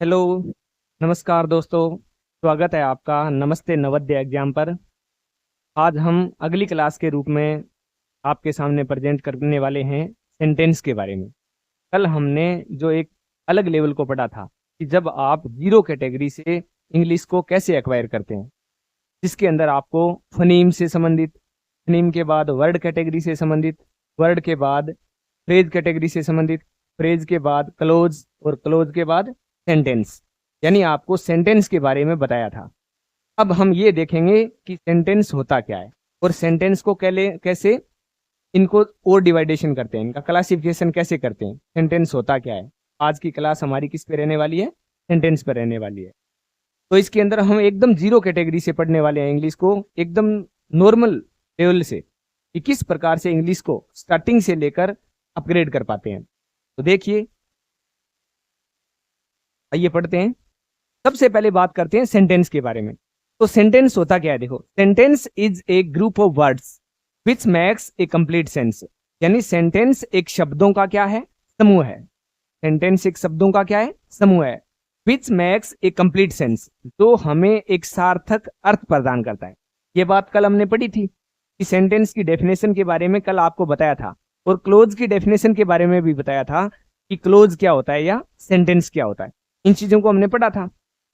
Hello. नमस्कार दोस्तों। स्वागत है आपका नमस्ते नवोदय एग्जाम पर। आज हम अगली क्लास के रूप में आपके सामने प्रेजेंट करने वाले हैं सेंटेंस के बारे में। कल हमने जो एक अलग लेवल को पढ़ा था कि जब आप जीरो कैटेगरी से इंग्लिश को कैसे एक्वायर करते हैं, जिसके अंदर आपको फनीम से संबंधित, फनीम के बाद वर्ड कैटेगरी से संबंधित, वर्ड के बाद फ्रेज कैटेगरी से संबंधित, फ्रेज के बाद क्लोज और क्लोज के बाद सेंटेंस, यानी आपको सेंटेंस के बारे में बताया था। अब हम ये देखेंगे कि सेंटेंस होता क्या है और सेंटेंस को कैसे इनको और डिवाइडेशन करते हैं, इनका क्लासिफिकेशन कैसे करते हैं, सेंटेंस होता क्या है। आज की क्लास हमारी किस पे रहने वाली है? सेंटेंस पे रहने वाली है। तो इसके अंदर हम एकदम जीरो कैटेगरी से पढ़ने वाले हैं इंग्लिश को, एकदम नॉर्मल लेवल से, कि किस प्रकार से इंग्लिश को स्टार्टिंग से लेकर अपग्रेड कर पाते हैं। तो देखिए, आइए पढ़ते हैं। सबसे पहले बात करते हैं सेंटेंस के बारे में। तो सेंटेंस होता क्या है? देखो, sentence is a group of words which makes a complete sense. यानी सेंटेंस एक शब्दों का क्या है? समूह है। सेंटेंस एक शब्दों का क्या है? समूह है। Which makes a complete sense, जो हमें एक सार्थक अर्थ प्रदान करता है। ये बात कल हमने पढ़ी थी कि सेंटेंस की डेफिनेशन के बारे में कल आपको बताया था, और क्लोज की डेफिनेशन के बारे में भी बताया था कि क्लोज क्या होता है या सेंटेंस क्या होता है। इन चीजों को हमने पढ़ा था,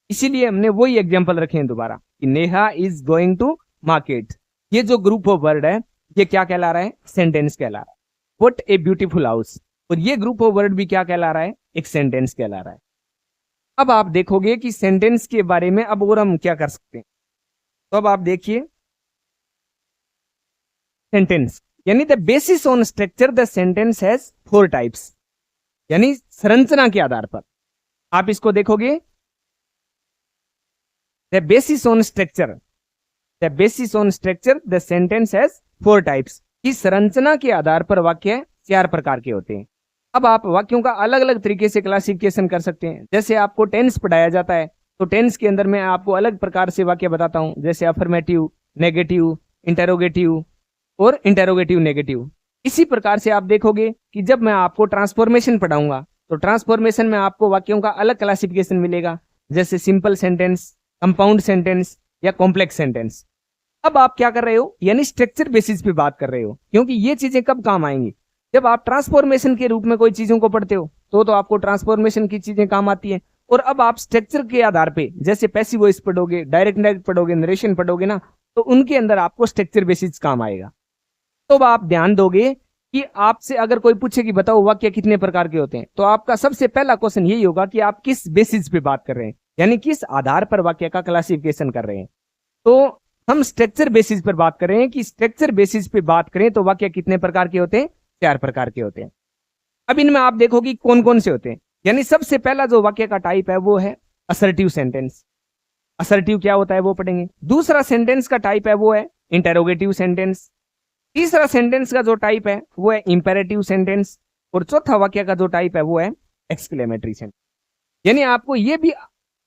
इसीलिए हमने वही एग्जांपल रखे हैं दोबारा कि Neha is going to market. ये जो ग्रुप ऑफ वर्ड है, ये क्या कहला रहा है? सेंटेंस कहला रहा है। व्हाट ए ब्यूटीफुल हाउस, और ये ग्रुप ऑफ वर्ड भी क्या कहला रहा है? एक सेंटेंस कहला रहा है। अब आप देखोगे कि सेंटेंस के बारे में अब और हम क्या कर सकते हैं। तो अब आप देखिए, सेंटेंस यानी the basis on structure the sentence has 4 types. यानी संरचना के आधार पर आप इसको देखोगे, the basis on structure, the basis on structure the sentence has 4 types. इस संरचना के आधार पर वाक्य 4 प्रकार के होते हैं। अब आप वाक्यों का अलग अलग तरीके से क्लासिफिकेशन कर सकते हैं। जैसे आपको टेंस पढ़ाया जाता है, तो टेंस के अंदर मैं आपको अलग प्रकार से वाक्य बताता हूं, जैसे अफर्मेटिव, नेगेटिव, इंटेरोगेटिव और इंटेरोगेटिव नेगेटिव। इसी प्रकार से आप देखोगे कि जब मैं आपको ट्रांसफॉर्मेशन पढ़ाऊंगा, तो ट्रांसफॉर्मेशन में आपको वाक्यों का अलग क्लासिफिकेशन मिलेगा, जैसे सिंपल सेंटेंस, कंपाउंड सेंटेंस या कॉम्प्लेक्स सेंटेंस। अब आप क्या कर रहे हो? यानी स्ट्रक्चर बेसिस पे बात कर रहे हो, क्योंकि ये चीजें कब काम आएंगी? जब आप ट्रांसफॉर्मेशन के रूप में कोई चीजों को पढ़ते हो, तो आपको ट्रांसफॉर्मेशन की चीजें काम आती है। और अब आप स्ट्रक्चर के आधार पे, जैसे पैसिव वॉइस पढ़ोगे, डायरेक्ट इंडायरेक्ट पढ़ोगे, नरेशन पढ़ोगे ना, तो उनके अंदर आपको स्ट्रक्चर बेसिस काम आएगा। तो अब आप ध्यान दोगे कि आपसे अगर कोई पूछे कि बताओ वाक्य कितने प्रकार के होते हैं, तो आपका सबसे पहला क्वेश्चन यही होगा कि आप किस बेसिस पे बात कर रहे हैं, यानी किस आधार पर वाक्य का क्लासिफिकेशन कर रहे हैं। तो हम स्ट्रक्चर बेसिस पर बात कर रहे हैं कि स्ट्रक्चर बेसिस पे बात करें तो वाक्य कितने प्रकार के होते हैं? 4 प्रकार के होते हैं। अब इनमें आप देखोगे कौन कौन से होते हैं। यानी सबसे पहला जो वाक्य का टाइप है वो है असर्टिव सेंटेंस। असर्टिव क्या होता है वो पढ़ेंगे। दूसरा सेंटेंस का टाइप है वो है इंटेरोगेटिव सेंटेंस। तीसरा सेंटेंस का जो टाइप है वो है इंपेरेटिव सेंटेंस। और चौथा वाक्य का जो टाइप है वो है एक्सक्लेमेटरी सेंटेंस। यानी आपको ये भी,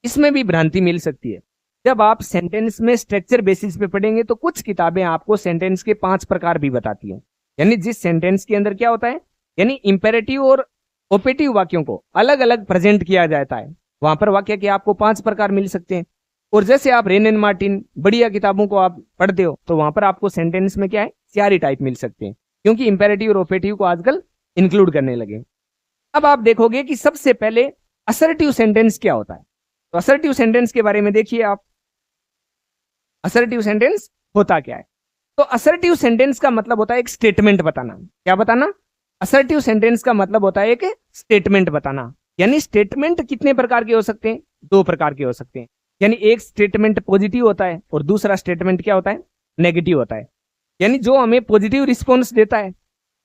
इसमें भी भ्रांति मिल सकती है। जब आप सेंटेंस में स्ट्रक्चर बेसिस पे पढ़ेंगे तो कुछ किताबें आपको सेंटेंस के 5 प्रकार भी बताती हैं। यानी जिस सेंटेंस के अंदर क्या होता है, यानी इंपेरेटिव और ओपेटिव वाक्यों को अलग अलग प्रेजेंट किया जाता है, वहां पर वाक्य के आपको 5 प्रकार मिल सकते हैं। और जैसे आप रेन एंड मार्टिन बढ़िया किताबों को आप पढ़ते हो, तो वहां पर आपको सेंटेंस में क्या है? 4 ही टाइप मिल सकते हैं, क्योंकि इंपेरेटिव और ओपेटिव को आजकल इंक्लूड करने लगे। अब आप देखोगे कि सबसे पहले असर्टिव सेंटेंस क्या होता है। तो असर्टिव सेंटेंस के बारे में देखिए आप, असर्टिव सेंटेंस होता क्या है। तो असर्टिव सेंटेंस का मतलब होता है एक स्टेटमेंट बताना। क्या बताना? असर्टिव सेंटेंस का मतलब होता है एक स्टेटमेंट बताना। यानी स्टेटमेंट कितने प्रकार के हो सकते हैं? 2 प्रकार के हो सकते हैं। यानी एक स्टेटमेंट पॉजिटिव होता है और दूसरा स्टेटमेंट क्या होता है? नेगेटिव होता है। यानी जो हमें पॉजिटिव रिस्पॉन्स देता है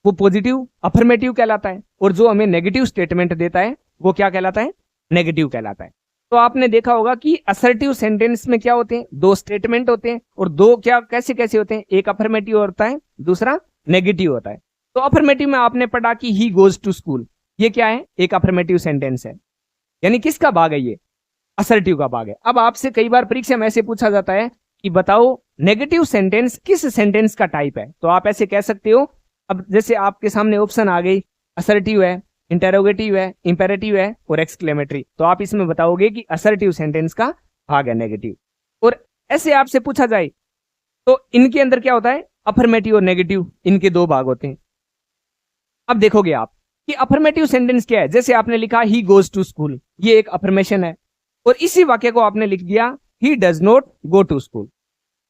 वो पॉजिटिव अफर्मेटिव कहलाता है, और जो हमें नेगेटिव स्टेटमेंट देता है वो क्या कहलाता है? नेगेटिव कहलाता है। तो आपने देखा होगा कि असर्टिव सेंटेंस में क्या होते हैं? 2 स्टेटमेंट होते हैं, और 2 क्या कैसे कैसे होते हैं? एक अफर्मेटिव होता है, दूसरा नेगेटिव होता है। तो अफर्मेटिव में आपने पढ़ा कि ही गोज टू स्कूल, ये क्या है? एक अफर्मेटिव सेंटेंस है। यानी किसका भाग है? ये असर्टिव का भाग है। अब आपसे कई बार परीक्षा में ऐसे पूछा जाता है कि बताओ नेगेटिव सेंटेंस किस सेंटेंस का टाइप है, तो आप ऐसे कह सकते हो। अब जैसे आपके सामने ऑप्शन आ गई, असर्टिव है, इंटेरोगेटिव है, इंपेरेटिव है और एक्सक्लेमेटरी। तो आप इसमें बताओगे कि असर्टिव सेंटेंस का भाग है नेगेटिव। और ऐसे आपसे पूछा जाए तो इनके अंदर क्या होता है, अफर्मेटिव और नेगेटिव, इनके दो भाग होते हैं। अब देखोगे आप कि अफर्मेटिव सेंटेंस क्या है। जैसे आपने लिखा ही गोज टू स्कूल, ये एक अफर्मेशन है, और इसी वाक्य को आपने लिख दिया he does not go to school.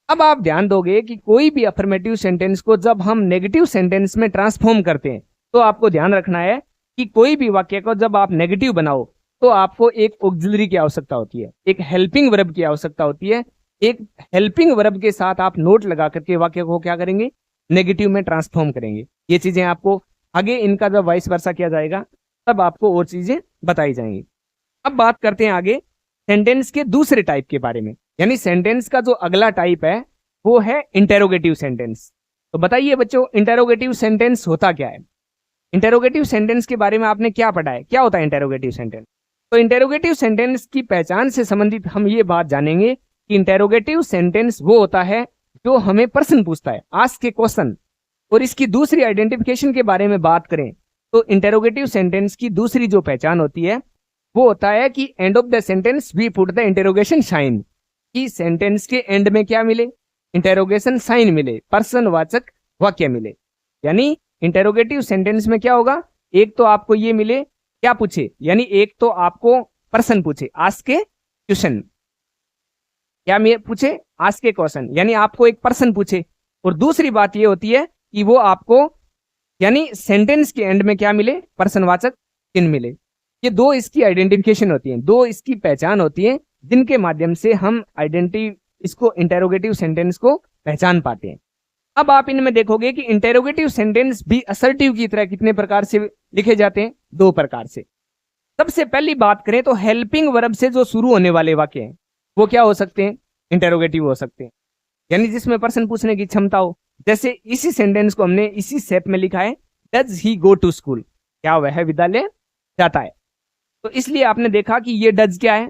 अब आप ध्यान दोगे कि कोई भी अफर्मेटिव सेंटेंस को जब हम नेगेटिव सेंटेंस में ट्रांसफॉर्म करते हैं तो आपको ध्यान रखना है कि कोई भी वाक्य को जब आप नेगेटिव बनाओ तो आपको एक ऑक्सिलरी की आवश्यकता होती है, एक हेल्पिंग वर्ब की आवश्यकता होती है। एक हेल्पिंग वर्ब के साथ आप नोट लगा करके वाक्य को क्या करेंगे, नेगेटिव में ट्रांसफॉर्म करेंगे। ये चीजें आपको आगे इनका जब वाइस वर्सा किया जाएगा तब आपको और चीजें बताई जाएंगी। अब बात करते हैं आगे सेंटेंस के दूसरे टाइप के बारे में, यानी सेंटेंस का जो अगला टाइप है वो है इंटेरोगेटिव सेंटेंस। तो बताइए बच्चों, इंटेरोगेटिव सेंटेंस होता क्या है? इंटेरोगेटिव सेंटेंस के बारे में आपने क्या पढ़ा है, क्या होता है इंटेरोगेटिव सेंटेंस? तो इंटेरोगेटिव सेंटेंस की पहचान से संबंधित हम ये बात जानेंगे कि इंटेरोगेटिव सेंटेंस वो होता है जो हमें प्रश्न पूछता है, आस्क ए क्वेश्चन। और इसकी दूसरी आइडेंटिफिकेशन के बारे में बात करें तो इंटेरोगेटिव सेंटेंस की दूसरी जो पहचान होती है वो होता है कि end of the sentence we put the interrogation sign, कि सेंटेंस के एंड में क्या मिले, इंटेरोगेशन साइन मिले, प्रश्नवाचक वाक्य मिले। यानी इंटेरोगेटिव सेंटेंस में क्या होगा, एक तो आपको ये मिले क्या पूछे, यानी एक तो आपको प्रश्न पूछे, आस्क ए क्वेश्चन, क्या पूछे, आस्क ए क्वेश्चन, यानी आपको एक प्रश्न पूछे। और दूसरी बात ये होती है कि वो आपको यानी सेंटेंस के एंड में क्या मिले, प्रश्नवाचक चिन्ह मिले। ये दो इसकी आइडेंटिफिकेशन होती है, दो इसकी पहचान होती है जिनके माध्यम से हम इसको इंटेरोगेटिव सेंटेंस को पहचान पाते हैं। अब आप इनमें देखोगे कि इंटेरोगेटिव सेंटेंस भी असर्टिव की तरह कितने प्रकार से लिखे जाते हैं, दो प्रकार से। सबसे पहली बात करें तो हेल्पिंग वर्ब से जो शुरू होने वाले वाक्य हैं वो क्या हो सकते हैं, इंटेरोगेटिव हो सकते हैं, यानी जिसमें प्रश्न पूछने की क्षमता हो। जैसे इसी सेंटेंस को हमने इसी शेप में लिखा है, does he go to school, क्या वह विद्यालय जाता है। तो इसलिए आपने देखा कि ये डज क्या है,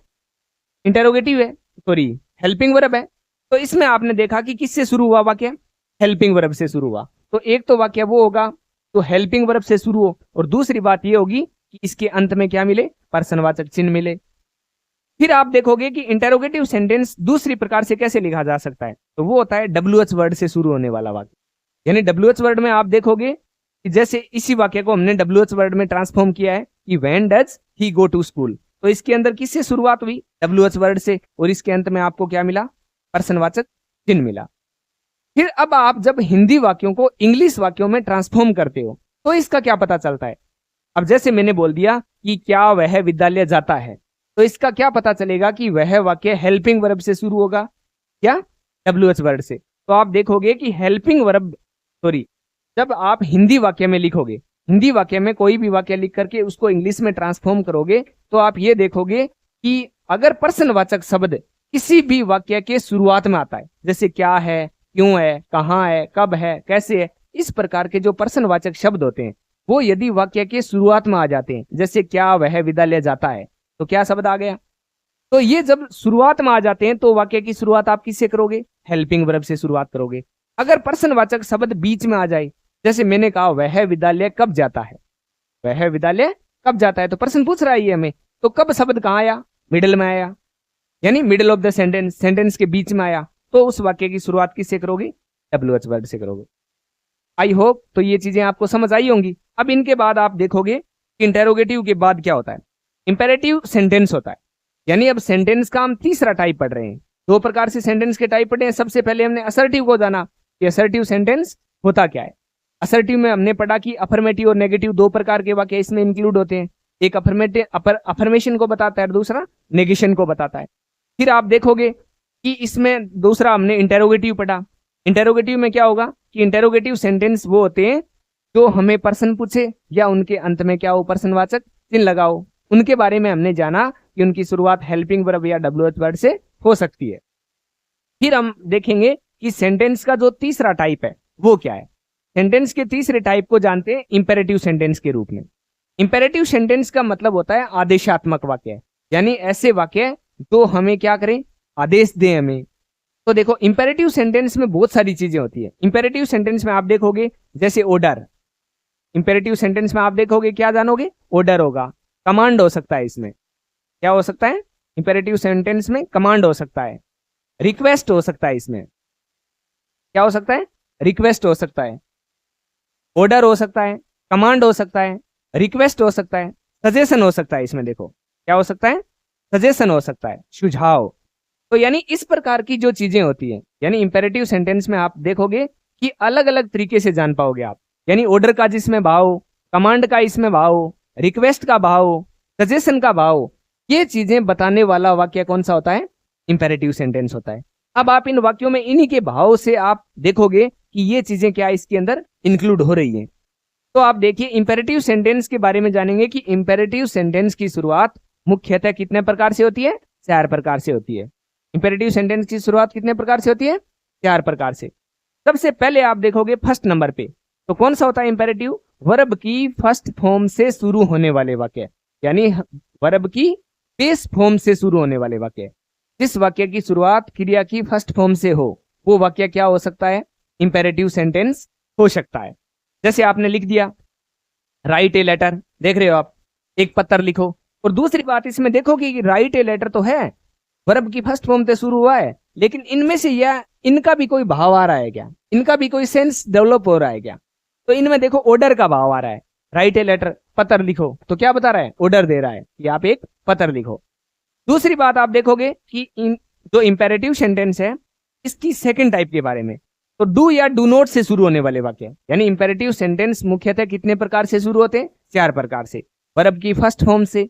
इंटेरोगेटिव है, सॉरी हेल्पिंग वर्ब है। तो इसमें आपने देखा कि किससे शुरू हुआ वाक्य, हेल्पिंग वर्ब से शुरू हुआ। तो एक तो वाक्य वो होगा तो हेल्पिंग वर्ब से शुरू हो, और दूसरी बात ये होगी कि इसके अंत में क्या मिले, प्रश्नवाचक चिन्ह मिले। फिर आप देखोगे कि इंटेरोगेटिव सेंटेंस दूसरी प्रकार से कैसे लिखा जा सकता है, तो वो होता है WH वर्ड से शुरू होने वाला वाक्य। यानी WH वर्ड में आप देखोगे कि जैसे इसी वाक्य को हमने WH वर्ड में ट्रांसफॉर्म किया है कि when does he go to school, तो इसके अंदर किससे शुरुआत हुई, WH वर्ड से, और इसके अंत में आपको क्या मिला, प्रश्नवाचक चिन्ह मिला। फिर अब आप जब हिंदी वाक्यों को इंग्लिश वाक्यों में ट्रांसफॉर्म करते हो तो इसका क्या पता चलता है। अब जैसे मैंने बोल दिया कि क्या वह विद्यालय जाता है, तो इसका क्या पता चलेगा कि वह वाक्य हेल्पिंग वर्ब से शुरू होगा, क्या, WH वर्ड से। तो आप देखोगे कि हेल्पिंग वर्ब जब आप हिंदी वाक्य में लिखोगे, हिंदी वाक्य में कोई भी वाक्य लिख करके उसको इंग्लिश में ट्रांसफॉर्म करोगे तो आप ये देखोगे कि अगर प्रश्नवाचक शब्द किसी भी वाक्य के शुरुआत में आता है, जैसे क्या है, क्यों है, कहाँ है, कब है, कैसे है, इस प्रकार के जो प्रश्नवाचक शब्द होते हैं वो यदि वाक्य के शुरुआत में आ जाते हैं, जैसे क्या वह विद्यालय जाता है, तो क्या शब्द आ गया। तो ये जब शुरुआत में आ जाते हैं तो वाक्य की शुरुआत आप किससे करोगे, हेल्पिंग वर्ब से शुरुआत करोगे। अगर प्रश्नवाचक शब्द बीच में आ जाए, जैसे मैंने कहा वह विद्यालय कब जाता है, वह विद्यालय कब जाता है, तो प्रश्न पूछ रहा है ये हमें, तो कब शब्द कहाँ आया, मिडिल में आया, यानी middle of the sentence, sentence के बीच में आया, तो उस वाक्य की शुरुआत किससे करोगे, WH वर्ड से करोगे। आई होप तो ये चीजें आपको समझ आई होंगी। अब इनके बाद आप देखोगे कि इंटेरोगेटिव के बाद क्या होता है, इंपेरेटिव सेंटेंस होता है। यानी अब सेंटेंस का हम तीसरा टाइप पढ़ रहे हैं। दो प्रकार से सेंटेंस के टाइप पढ़े हैं। सबसे पहले हमने असर्टिव को जाना कि असर्टिव सेंटेंस होता क्या है। असर्टिव में हमने पढ़ा कि अफर्मेटिव और नेगेटिव दो प्रकार के वाक्य इसमें इंक्लूड होते हैं, एक अफर्मेशन को बताता है, दूसरा नेगेशन को बताता है। फिर आप देखोगे कि इसमें दूसरा हमने इंटेरोगेटिव पढ़ा। इंटेरोगेटिव में क्या होगा कि इंटेरोगेटिव सेंटेंस वो होते हैं जो हमें प्रश्न पूछे या उनके अंत में क्या हो, प्रश्नवाचक चिन्ह लगाओ। उनके बारे में हमने जाना कि उनकी शुरुआत हेल्पिंग वर्ब या WH वर्ड से हो सकती है। फिर हम देखेंगे कि सेंटेंस का जो तीसरा टाइप है वो क्या है। सेंटेंस के तीसरे टाइप को जानते हैं इंपेरेटिव सेंटेंस के रूप में। इंपेरेटिव सेंटेंस का मतलब होता है आदेशात्मक वाक्य, यानी ऐसे वाक्य जो हमें क्या करें, आदेश दें हमें। तो देखो इंपेरेटिव सेंटेंस में बहुत सारी चीजें होती है। इंपेरेटिव सेंटेंस में आप देखोगे जैसे ऑर्डर, इंपेरेटिव सेंटेंस में आप देखोगे क्या जानोगे, ऑर्डर होगा, कमांड हो सकता है, इसमें क्या हो सकता है, इंपेरेटिव सेंटेंस में कमांड हो सकता है, रिक्वेस्ट हो सकता है, इसमें क्या हो सकता है, रिक्वेस्ट हो सकता है, ऑर्डर हो सकता है, कमांड हो सकता है, रिक्वेस्ट हो सकता है, सजेशन हो सकता है, इसमें देखो क्या हो सकता है, सजेशन हो सकता है, सुझाव। तो यानी इस प्रकार की जो चीजें होती है, यानी इंपेरेटिव सेंटेंस में आप देखोगे कि अलग अलग तरीके से जान पाओगे आप, यानी ऑर्डर का जिसमें भाव, कमांड का इसमें भाव, रिक्वेस्ट का भाव, सजेशन का भाव, ये चीजें बताने वाला वाक्य कौन सा होता है, इंपेरेटिव सेंटेंस होता है। अब आप इन वाक्यों में इन्हीं के भाव से आप देखोगे कि ये चीजें क्या इसके अंदर इंक्लूड हो रही हैं। तो आप देखिए इंपेरेटिव सेंटेंस के बारे में जानेंगे कि इंपेरेटिव सेंटेंस की शुरुआत मुख्यतः कितने प्रकार से होती है, 4 प्रकार से होती है। इंपेरेटिव सेंटेंस की शुरुआत कितने प्रकार से होती है, 4 प्रकार से। सबसे पहले आप देखोगे फर्स्ट नंबर पे, तो कौन सा होता है इंपेरेटिव, वर्ब की फर्स्ट फॉर्म से शुरू होने वाले वाक्य, यानी वर्ब की बेस फॉर्म से शुरू होने वाले वाक्य। जिस वाक्य की शुरुआत क्रिया की फर्स्ट फॉर्म से हो वो वाक्य क्या हो सकता है, इंपेरेटिव सेंटेंस हो सकता है। जैसे आपने लिख दिया राइट ए लेटर, देख रहे हो आप, एक पत्र लिखो। और दूसरी बात इसमें देखो कि राइट ए लेटर तो है, वर्ब की फर्स्ट फॉर्म से शुरू हुआ है, लेकिन इनमें से यह इनका भी कोई भाव आ रहा है क्या, इनका भी कोई सेंस डेवलप हो रहा है क्या, तो इनमें देखो ऑर्डर का भाव आ रहा है। राइट ए लेटर, पत्र लिखो, तो क्या बता रहा है, ऑर्डर दे रहा है कि आप एक पत्र लिखो। दूसरी बात आप देखोगे कि इन जो इंपेरेटिव सेंटेंस है इसकी सेकंड टाइप के बारे में, तो डू या डू नॉट से शुरू होने वाले वाक्य, यानी इंपेरेटिव सेंटेंस मुख्यतः कितने प्रकार से शुरू होते हैं, 4 प्रकार से। वर्ब की फर्स्ट फॉर्म से,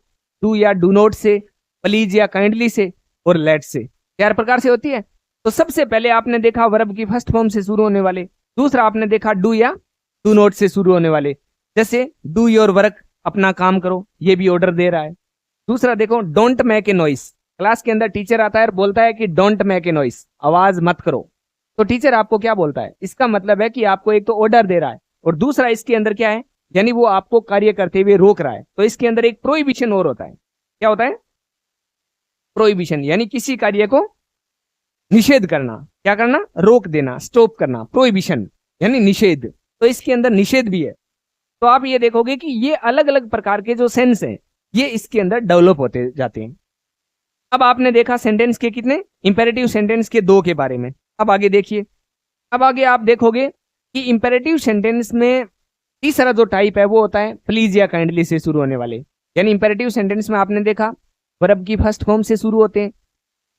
डू या डू नॉट से, प्लीज या काइंडली से, और लेट से, 4 प्रकार से होती है। तो सबसे पहले आपने देखा वर्ब की फर्स्ट फॉर्म से शुरू होने वाले, दूसरा आपने देखा डू या डू नॉट से शुरू होने वाले, जैसे डू योर वर्क, अपना काम करो, ये भी ऑर्डर दे रहा है। दूसरा देखो don't make a noise, class के अंदर टीचर आता है और बोलता है कि डोंट मेक ए नॉइस, आवाज मत करो, तो टीचर आपको क्या बोलता है, इसका मतलब है कि आपको एक तो ऑर्डर दे रहा है और दूसरा इसके अंदर क्या है, यानी वो आपको कार्य करते हुए रोक रहा है। तो इसके अंदर एक प्रोहिबिशन और होता है, क्या होता है, प्रोहिबिशन, यानी किसी कार्य को निषेध करना, क्या करना, रोक देना, स्टॉप करना, प्रोहिबिशन यानी निषेध, तो इसके अंदर निषेध भी है। तो आप ये देखोगे कि ये अलग अलग प्रकार के जो सेंस हैं ये इसके अंदर डेवलप होते जाते हैं। अब आपने देखा सेंटेंस के कितने, इंपेरेटिव सेंटेंस के 2 के बारे में। अब आगे देखिए, अब आगे आप देखोगे कि इंपेरेटिव सेंटेंस में तीसरा जो टाइप है वो होता है प्लीज या काइंडली से शुरू होने वाले, यानी इंपेरेटिव सेंटेंस में आपने देखा वर्ब की फर्स्ट फॉर्म से शुरू होते हैं,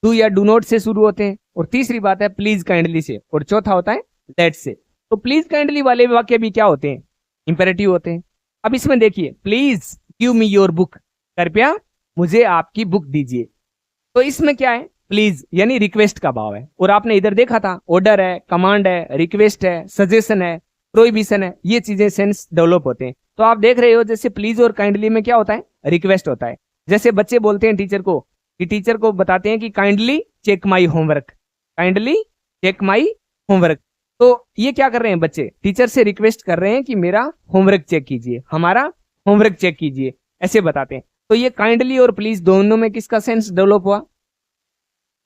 डू या डू नॉट से शुरू होते हैं, और तीसरी बात है प्लीज काइंडली से, और चौथा होता है लेट से। तो प्लीज काइंडली वाले वाक्य भी क्या होते हैं, इंपेरेटिव होते हैं। अब इसमें देखिए please give me your book, कृपया मुझे आपकी बुक दीजिए, तो इसमें क्या है, प्लीज यानी रिक्वेस्ट का भाव है। और आपने इधर देखा था ऑर्डर है, कमांड है, रिक्वेस्ट है, सजेशन है, प्रोहिबिशन है, ये चीजें सेंस डेवलप होते हैं। तो आप देख रहे हो जैसे प्लीज और काइंडली में क्या होता है, रिक्वेस्ट होता है। जैसे बच्चे बोलते हैं टीचर को, कि टीचर को बताते हैं कि kindly check my homework, kindly check my homework, तो ये क्या कर रहे हैं बच्चे, टीचर से रिक्वेस्ट कर रहे हैं कि मेरा होमवर्क चेक कीजिए, हमारा होमवर्क चेक कीजिए, ऐसे बताते हैं। तो ये काइंडली और प्लीज दोनों में किसका सेंस डेवलप हुआ,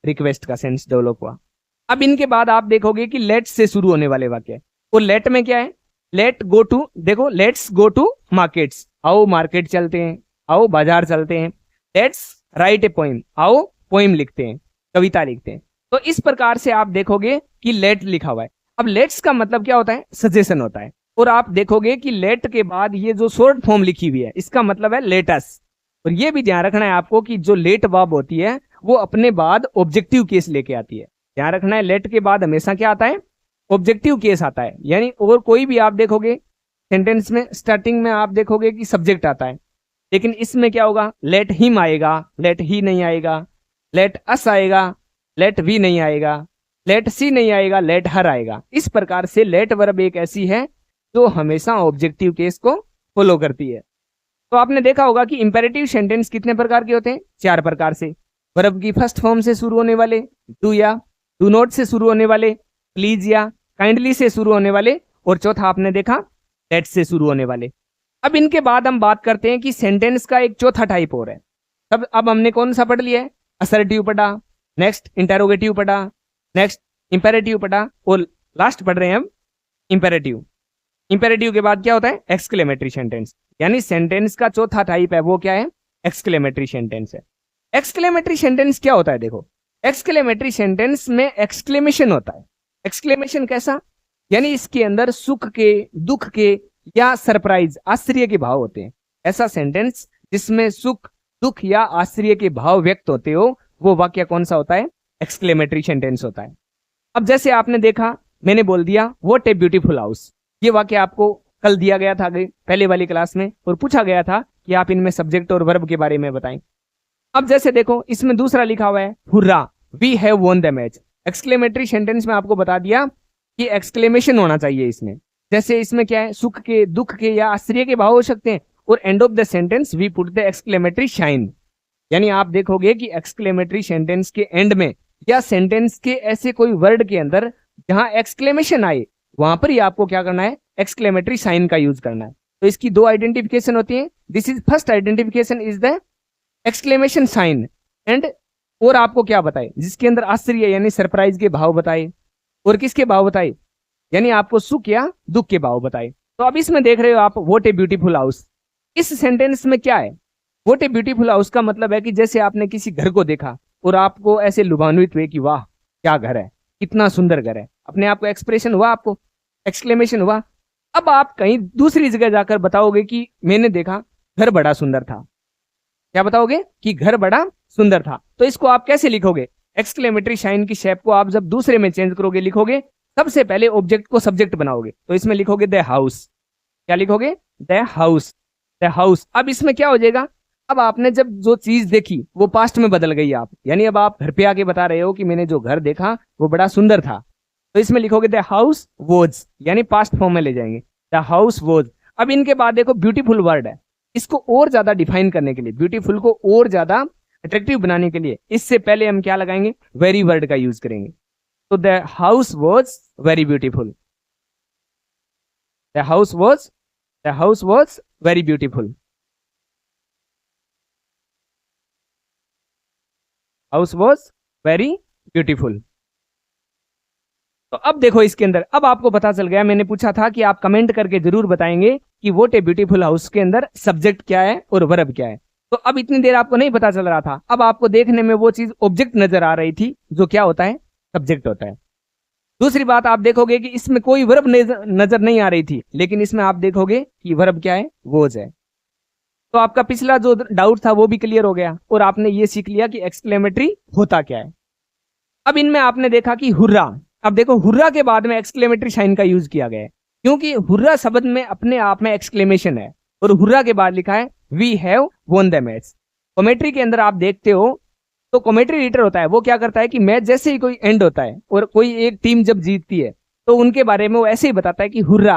रिक्वेस्ट का सेंस डेवलप हुआ। अब इनके बाद आप देखोगे कि लेट से शुरू होने वाले वाक्य, और लेट में क्या है, लेट गो टू, देखो लेट्स गो टू मार्केट्स, आओ मार्केट चलते हैं, आओ बाजार चलते हैं। लेट्स राइट ए पोइम, आओ पोइम लिखते हैं, कविता लिखते हैं। तो इस प्रकार से आप देखोगे कि लेट लिखा हुआ है। अब लेट्स का मतलब क्या होता है, सजेशन होता है। और आप देखोगे कि लेट के बाद ये जो शॉर्ट फॉर्म लिखी हुई है इसका मतलब है लेटस। और ये भी ध्यान रखना है आपको कि जो लेट वर्ब होती है वो अपने बाद ऑब्जेक्टिव केस लेके आती है। ध्यान रखना है लेट के बाद हमेशा क्या आता है, ऑब्जेक्टिव केस आता है। यानी और कोई भी आप देखोगे सेंटेंस में स्टार्टिंग में आप देखोगे कि सब्जेक्ट आता है, लेकिन इसमें क्या होगा, लेट हिम आएगा, लेट ही नहीं आएगा, लेट अस आएगा, लेट वी नहीं आएगा, लेट सी नहीं आएगा, लेट हर आएगा। इस प्रकार से लेट वर्ब एक ऐसी है जो हमेशा ऑब्जेक्टिव केस को फॉलो करती है। तो आपने देखा होगा कि इंपेरेटिव सेंटेंस कितने प्रकार के होते हैं, 4 प्रकार से। वर्ब की फर्स्ट फॉर्म से शुरू होने वाले, डू या डू नॉट से शुरू होने वाले, प्लीज या काइंडली से शुरू होने वाले, और चौथा आपने देखा लेट से शुरू होने वाले। अब इनके बाद हम बात करते हैं कि सेंटेंस का एक चौथा टाइप और है। अब हमने कौन सा पढ़ लिया है, असर्टिव पढ़ा, नेक्स्ट इंटेरोगेटिव पढ़ा, नेक्स्ट इंपेरेटिव पढ़ा, और लास्ट पढ़ रहे हैं हम इंपेरेटिव। इंपेरेटिव के बाद क्या होता है? Exclamatory sentence. यानी सेंटेंस का चौथा टाइप है वो क्या है? एक्सक्लेमेटरी सेंटेंस है। एक्सक्लेमेटरी सेंटेंस क्या होता है? देखो, एक्सक्लेमेटरी सेंटेंस में एक्सक्लेमेशन होता है। एक्सक्लेमेशन कैसा? यानी इसके अंदर सुख के, दुख के या सरप्राइज, आश्चर्य के भाव होते हैं। ऐसा सेंटेंस जिसमें सुख, दुख या आश्चर्य के भाव व्यक्त होते हो, वो वाक्य कौन सा होता है? एक्सक्लेमेटरी सेंटेंस होता है। अब जैसे आपने देखा, मैंने बोल दिया व्हाट ए ब्यूटीफुल हाउस। ये वाक्य आपको कल दिया गया था पहले वाली क्लास में, और पूछा गया था कि आप इनमें सब्जेक्ट और वर्ब के बारे में बताएं। अब जैसे देखो, इसमें दूसरा लिखा हुआ है hurrah, we have won the match. Exclamatory sentence में आपको बता दिया कि एक्सक्लेमेशन होना चाहिए इसमें। जैसे इसमें क्या है? सुख के, दुख के या आश्चर्य के भाव हो सकते हैं, और end of the sentence we put the exclamatory sign. यानी आप देखोगे कि एक्सक्लेमेटरी सेंटेंस के एंड में या सेंटेंस के ऐसे कोई वर्ड के अंदर जहां एक्सक्लेमेशन आए, वहां पर ही आपको क्या करना है? एक्सक्लेमेटरी साइन का यूज करना है। तो इसकी दो आइडेंटिफिकेशन होती है। This is first identification is the exclamation sign. And और आपको क्या बताए? जिसके अंदर आश्चर्य यानी सरप्राइज के भाव बताए, और किसके भाव बताए? यानी आपको सुख या दुख के भाव बताए। तो अब इसमें देख रहे हो आप व्हाट ए ब्यूटीफुल हाउस। इस सेंटेंस में क्या है? व्हाट ए ब्यूटीफुल हाउस का मतलब है कि जैसे आपने किसी घर को देखा और आपको ऐसे लुभान्वित हुए कि वाह क्या घर है, कितना सुंदर घर है, अपने आप को एक्सप्रेशन हुआ, आपको एक्सक्लेमेशन हुआ। अब आप कहीं दूसरी जगह जाकर बताओगे कि मैंने देखा घर बड़ा सुंदर था। क्या बताओगे? कि घर बड़ा सुंदर था। तो इसको आप कैसे लिखोगे? एक्सक्लेमेटरी साइन की शेप को आप जब दूसरे में चेंज करोगे, लिखोगे सबसे पहले ऑब्जेक्ट को सब्जेक्ट बनाओगे, तो इसमें लिखोगे द हाउस। क्या लिखोगे? The house, the house. अब इसमें क्या हो जाएगा? अब आपने जब जो चीज देखी वो पास्ट में बदल गई आप, यानी अब आप घर पे आके बता रहे हो कि मैंने जो घर देखा वो बड़ा सुंदर था। तो इसमें लिखोगे द हाउस वॉज, यानी पास्ट फॉर्म में ले जाएंगे, द हाउस वॉज। अब इनके बाद देखो ब्यूटीफुल वर्ड है, इसको और ज्यादा डिफाइन करने के लिए, ब्यूटीफुल को और ज्यादा अट्रैक्टिव बनाने के लिए इससे पहले हम क्या लगाएंगे? वेरी वर्ड का यूज करेंगे। तो the house was very beautiful, the house was, the house was very beautiful, house was very beautiful. तो अब देखो इसके अंदर, अब आपको पता चल गया। मैंने पूछा था कि आप कमेंट करके जरूर बताएंगे कि व्हाट ए ब्यूटीफुल हाउस के अंदर सब्जेक्ट क्या है और वर्ब क्या है। तो अब इतनी देर आपको नहीं पता चल रहा था, अब आपको देखने में वो चीज ऑब्जेक्ट नजर आ रही थी जो क्या होता है? सब्जेक्ट होता है। दूसरी बात आप देखोगे कि इसमें कोई वर्ब नजर नहीं आ रही थी, लेकिन इसमें आप देखोगे कि वर्ब क्या है? वॉज है। तो आपका पिछला जो डाउट था वो भी क्लियर हो गया, और आपने ये सीख लिया कि एक्सक्लेमेटरी होता क्या है। अब इनमें आपने देखा कि हुर्रा। अब देखो, हुर्रा के बाद में एक्सक्लेमेटरी साइन का यूज किया गया है, क्योंकि हुर्रा शब्द में अपने आप में एक्सक्लेमेशन है, और हुर्रा के बाद लिखा है we have won the match. Commentary के अंदर आप देखते हो तो कॉमेंट्री रीडर होता है, वो क्या करता है कि मैच जैसे ही कोई एंड होता है और कोई एक टीम जब जीतती है तो उनके बारे में वो ऐसे ही बताता है कि hurrah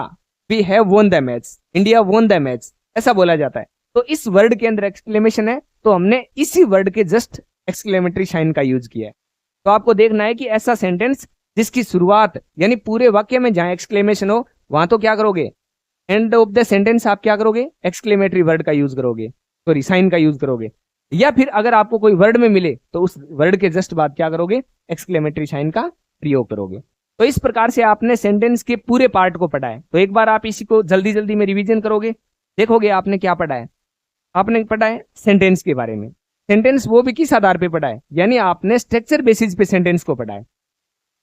we have won the match, India won the match, ऐसा बोला जाता है। तो इस वर्ड के अंदर एक्सक्लेमेशन है, तो हमने इसी वर्ड के जस्ट एक्सक्लेमेटरी साइन का यूज किया है। तो आपको देखना है कि ऐसा सेंटेंस जिसकी शुरुआत यानी पूरे वाक्य में जहां एक्सक्लेमेशन हो, वहां तो क्या करोगे? एंड ऑफ द सेंटेंस आप क्या करोगे? एक्सक्लेमेटरी वर्ड का यूज करोगे, सॉरी साइन का यूज करोगे। या फिर अगर आपको कोई वर्ड में मिले तो उस वर्ड के जस्ट बाद क्या करोगे? एक्सक्लेमेटरी साइन का प्रयोग करोगे। तो इस प्रकार से आपने सेंटेंस के पूरे पार्ट को पढ़ा है। तो एक बार आप इसी को जल्दी जल्दी में रिवीजन करोगे, देखोगे आपने क्या पढ़ा है। आपने पढ़ा है सेंटेंस के बारे में। सेंटेंस वो भी किस आधार पे पढ़ा है? यानी आपने स्ट्रक्चर बेसिस पे सेंटेंस को पढ़ा है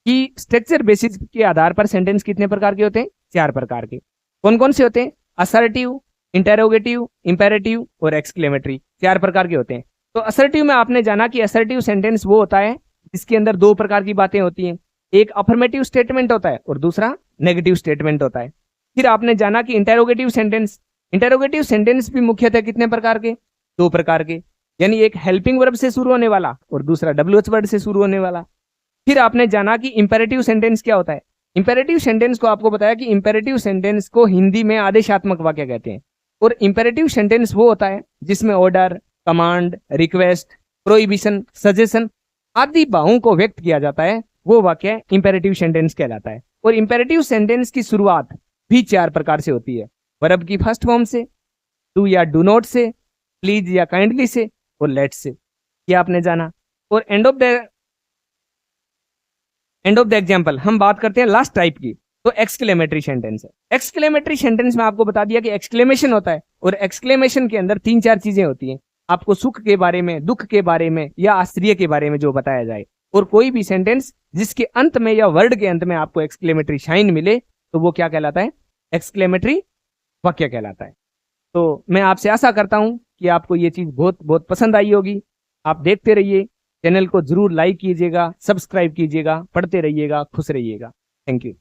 कि स्ट्रक्चर बेसिस के आधार पर सेंटेंस कितने प्रकार के होते हैं? 4 प्रकार के। कौन कौन से होते हैं? असर्टिव, इंटेरोगेटिव, इंपेरेटिव और एक्सक्लेमेटरी, 4 प्रकार के होते हैं। तो असर्टिव में आपने जाना कि असर्टिव सेंटेंस वो होता है जिसके अंदर 2 प्रकार की बातें होती हैं, एक अफर्मेटिव स्टेटमेंट होता है और दूसरा नेगेटिव स्टेटमेंट होता है। फिर आपने जाना कि इंटेरोगेटिव सेंटेंस भी मुख्यतः कितने प्रकार के? 2 प्रकार के, यानी एक हेल्पिंग वर्ब से शुरू होने वाला और दूसरा WH वर्ड से शुरू होने वाला। फिर आपने जाना कि इंपेरेटिव सेंटेंस क्या होता है। इंपेरेटिव सेंटेंस को आपको बताया कि इंपेरेटिव सेंटेंस को हिंदी में आदेशात्मक वाक्य कहते हैं, और इंपेरेटिव सेंटेंस वो होता है जिसमें order, command, request, prohibition, suggestion आदि भावों को व्यक्त किया जाता है, वो वाक्य इंपेरेटिव सेंटेंस कहलाता है। और इंपेरेटिव सेंटेंस की शुरुआत भी 4 प्रकार से होती है, वर्ब की फर्स्ट फॉर्म से, डू या डू नॉट से, प्लीज या काइंडली से और लेट से, ये आपने जाना। और एंड ऑफ द एग्जाम्पल हम बात करते हैं लास्ट टाइप की। तो एक्सक्लेमेटरी सेंटेंस है। एक्सक्लेमेटरी सेंटेंस में आपको बता दिया कि एक्सक्लेमेशन होता है और एक्सक्लेमेशन के अंदर 3-4 चीजें होती हैं। आपको सुख के बारे में, दुख के बारे में या आश्चर्य के बारे में जो बताया जाए। और कोई भी सेंटेंस जिसके अंत में या वर्ड के अंत में आपको एक्सक्लेमेटरी साइन मिले तो वो क्या कहलाता है? एक्सक्लेमेटरी वाक्य कहलाता है। तो मैं आपसे आशा करता हूं कि आपको ये चीज बहुत बहुत पसंद आई होगी। आप देखते रहिए, चैनल को जरूर लाइक कीजिएगा, सब्सक्राइब कीजिएगा, पढ़ते रहिएगा, खुश रहिएगा। Thank you.